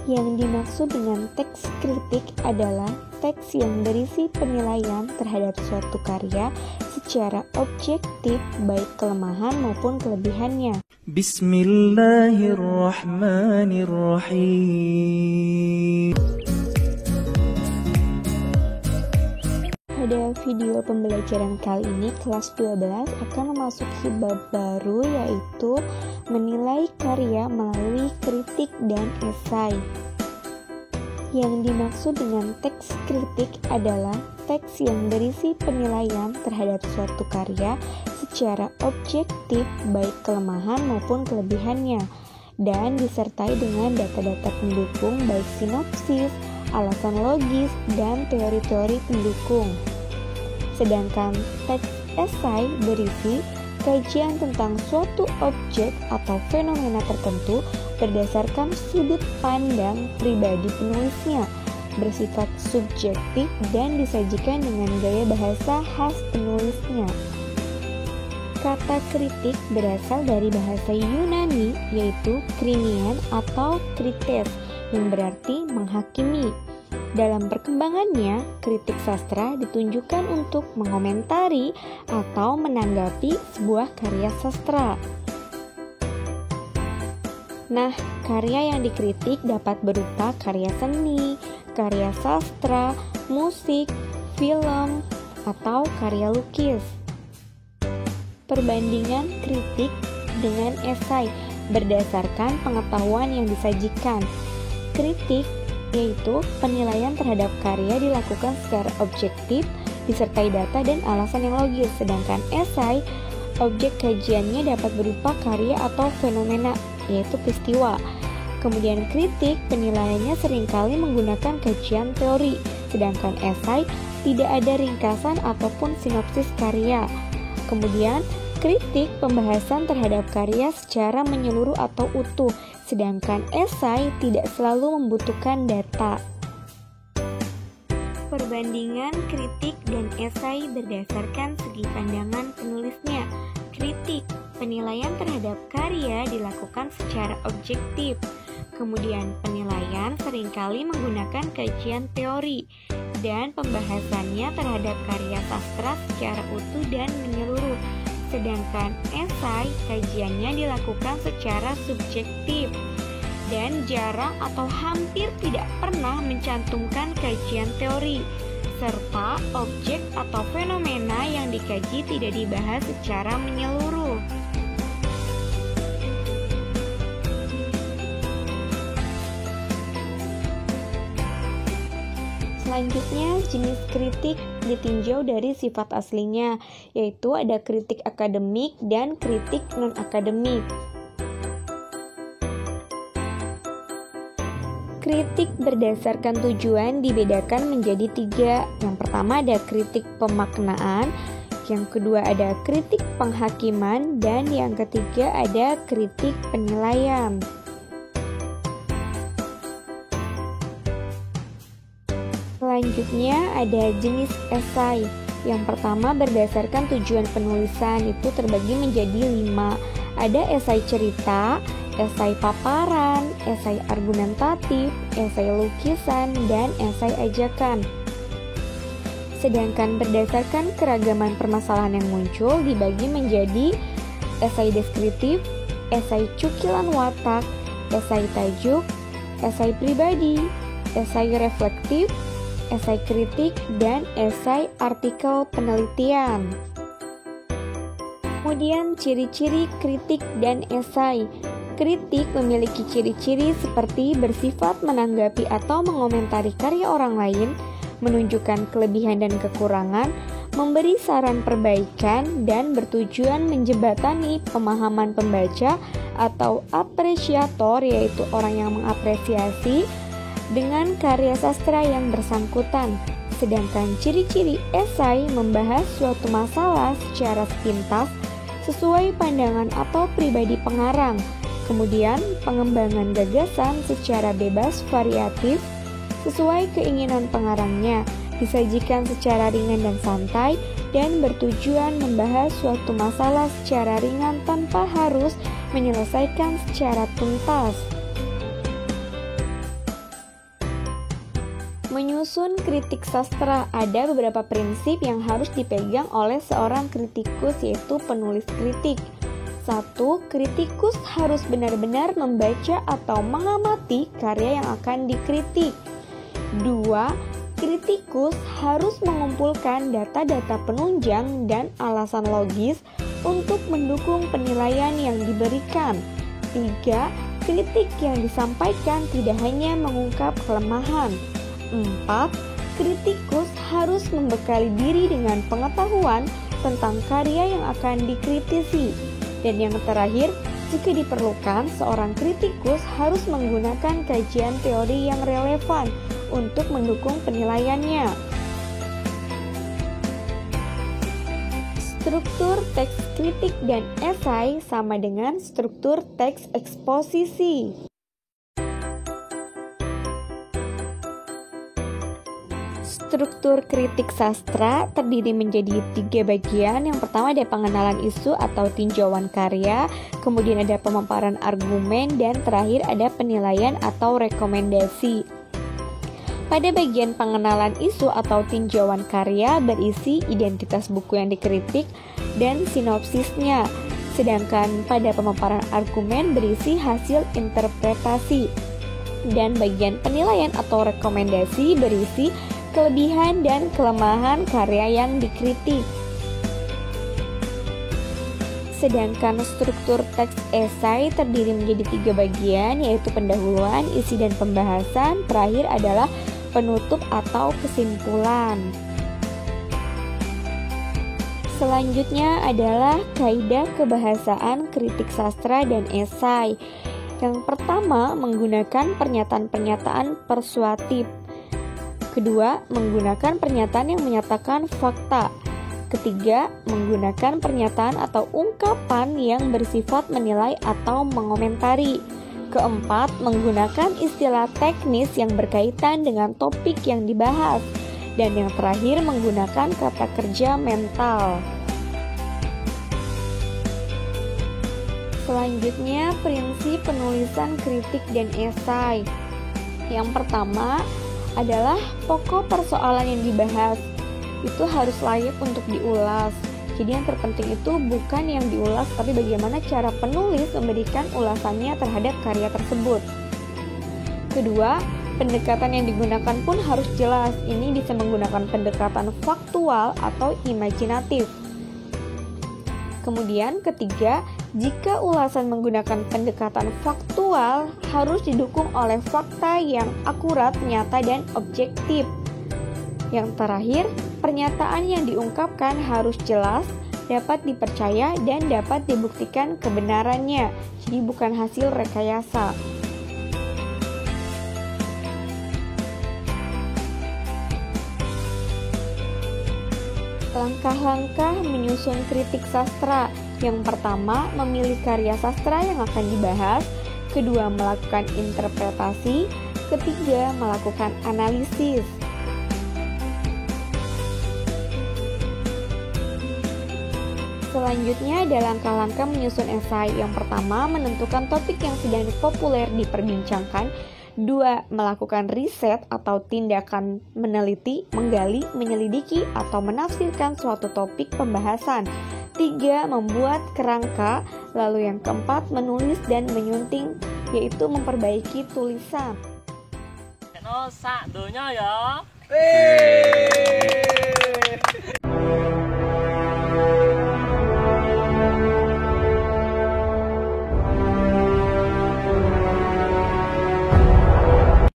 Yang dimaksud dengan teks kritik adalah teks yang berisi penilaian terhadap suatu karya secara objektif, baik kelemahan maupun kelebihannya. Bismillahirrahmanirrahim. Pada video pembelajaran kali ini, kelas 12 akan memasuki bab baru, yaitu menilai karya melalui kritik dan esai. Yang dimaksud dengan teks kritik adalah teks yang berisi penilaian terhadap suatu karya secara objektif, baik kelemahan maupun kelebihannya, dan disertai dengan data-data pendukung baik sinopsis, alasan logis, dan teori-teori pendukung. Sedangkan teks esai berisi kajian tentang suatu objek atau fenomena tertentu berdasarkan sudut pandang pribadi penulisnya, bersifat subjektif dan disajikan dengan gaya bahasa khas penulisnya. Kata kritik berasal dari bahasa Yunani, yaitu krinian atau krites, yang berarti menghakimi. Dalam perkembangannya, kritik sastra ditunjukkan untuk mengomentari atau menanggapi sebuah karya sastra. Nah, karya yang dikritik dapat berupa karya seni, karya sastra, musik, film, atau karya lukis. Perbandingan kritik dengan esai berdasarkan pengetahuan yang disajikan. Kritik yaitu penilaian terhadap karya dilakukan secara objektif, disertai data dan alasan yang logis. Sedangkan esai, objek kajiannya dapat berupa karya atau fenomena, yaitu peristiwa. Kemudian kritik, penilaiannya seringkali menggunakan kajian teori. Sedangkan esai, tidak ada ringkasan ataupun sinopsis karya. Kemudian kritik, pembahasan terhadap karya secara menyeluruh atau utuh. Sedangkan esai tidak selalu membutuhkan data. Perbandingan kritik dan esai berdasarkan segi pandangan penulisnya. Kritik, penilaian terhadap karya dilakukan secara objektif. Kemudian penilaian seringkali menggunakan kajian teori, dan pembahasannya terhadap karya sastra secara utuh dan menyeluruh. Sedangkan esai, kajiannya dilakukan secara subjektif dan jarang atau hampir tidak pernah mencantumkan kajian teori, serta objek atau fenomena yang dikaji tidak dibahas secara menyeluruh. Selanjutnya, jenis kritik ditinjau dari sifat aslinya, yaitu ada kritik akademik dan kritik non-akademik. Kritik berdasarkan tujuan dibedakan menjadi 3. Yang pertama ada kritik pemaknaan, yang kedua ada kritik penghakiman, dan yang ketiga ada kritik penilaian. Selanjutnya ada jenis esai. Yang pertama berdasarkan tujuan penulisan, itu terbagi menjadi 5. Ada esai cerita, esai paparan, esai argumentatif, esai lukisan, dan esai ajakan. Sedangkan berdasarkan keragaman permasalahan yang muncul dibagi menjadi esai deskriptif, esai cukilan watak, esai tajuk, esai pribadi, esai reflektif, esai kritik, dan esai artikel penelitian. Kemudian ciri-ciri kritik dan esai. Kritik memiliki ciri-ciri seperti bersifat menanggapi atau mengomentari karya orang lain, menunjukkan kelebihan dan kekurangan, memberi saran perbaikan, dan bertujuan menjembatani pemahaman pembaca atau apresiator, yaitu orang yang mengapresiasi dengan karya sastra yang bersangkutan. Sedangkan ciri-ciri esai membahas suatu masalah secara sepintas sesuai pandangan atau pribadi pengarang. Kemudian pengembangan gagasan secara bebas variatif sesuai keinginan pengarangnya, disajikan secara ringan dan santai, dan bertujuan membahas suatu masalah secara ringan tanpa harus menyelesaikan secara tuntas. Menyusun kritik sastra, ada beberapa prinsip yang harus dipegang oleh seorang kritikus, yaitu penulis kritik. 1. Kritikus harus benar-benar membaca atau mengamati karya yang akan dikritik. 2. Kritikus harus mengumpulkan data-data penunjang dan alasan logis untuk mendukung penilaian yang diberikan. 3. Kritik yang disampaikan tidak hanya mengungkap kelemahan. 4. Kritikus harus membekali diri dengan pengetahuan tentang karya yang akan dikritisi. Dan yang terakhir, jika diperlukan, seorang kritikus harus menggunakan kajian teori yang relevan untuk mendukung penilaiannya. Struktur teks kritik dan esai sama dengan struktur teks eksposisi. Struktur kritik sastra terdiri menjadi 3 bagian. Yang pertama ada pengenalan isu atau tinjauan karya, kemudian ada pemaparan argumen, dan terakhir ada penilaian atau rekomendasi. Pada bagian pengenalan isu atau tinjauan karya berisi identitas buku yang dikritik dan sinopsisnya, sedangkan pada pemaparan argumen berisi hasil interpretasi. Dan bagian penilaian atau rekomendasi berisi kelebihan dan kelemahan karya yang dikritik. Sedangkan struktur teks esai terdiri menjadi 3 bagian, yaitu pendahuluan, isi dan pembahasan, terakhir adalah penutup atau kesimpulan. Selanjutnya adalah kaidah kebahasaan kritik sastra dan esai. Yang pertama, menggunakan pernyataan-pernyataan persuatif. Kedua, menggunakan pernyataan yang menyatakan fakta. Ketiga, menggunakan pernyataan atau ungkapan yang bersifat menilai atau mengomentari. Keempat, menggunakan istilah teknis yang berkaitan dengan topik yang dibahas. Dan yang terakhir, menggunakan kata kerja mental. Selanjutnya, prinsip penulisan kritik dan esai. Yang pertama adalah pokok persoalan yang dibahas. Itu harus layak untuk diulas. Jadi yang terpenting itu bukan yang diulas, tapi bagaimana cara penulis memberikan ulasannya terhadap karya tersebut. Kedua, pendekatan yang digunakan pun harus jelas. Ini bisa menggunakan pendekatan faktual atau imajinatif. Kemudian ketiga, jika ulasan menggunakan pendekatan faktual, harus didukung oleh fakta yang akurat, nyata, dan objektif. Yang terakhir, pernyataan yang diungkapkan harus jelas, dapat dipercaya, dan dapat dibuktikan kebenarannya. Jadi bukan hasil rekayasa. Langkah-langkah menyusun kritik sastra. Yang pertama, memilih karya sastra yang akan dibahas. Kedua, melakukan interpretasi. Ketiga, melakukan analisis. Selanjutnya ada langkah-langkah menyusun esai. Yang pertama, menentukan topik yang sedang populer diperbincangkan. 2. Melakukan riset atau tindakan meneliti, menggali, menyelidiki, atau menafsirkan suatu topik pembahasan. 3. Membuat kerangka. Lalu yang keempat, menulis dan menyunting, yaitu memperbaiki tulisan. Nó xạ từ nhau vậy?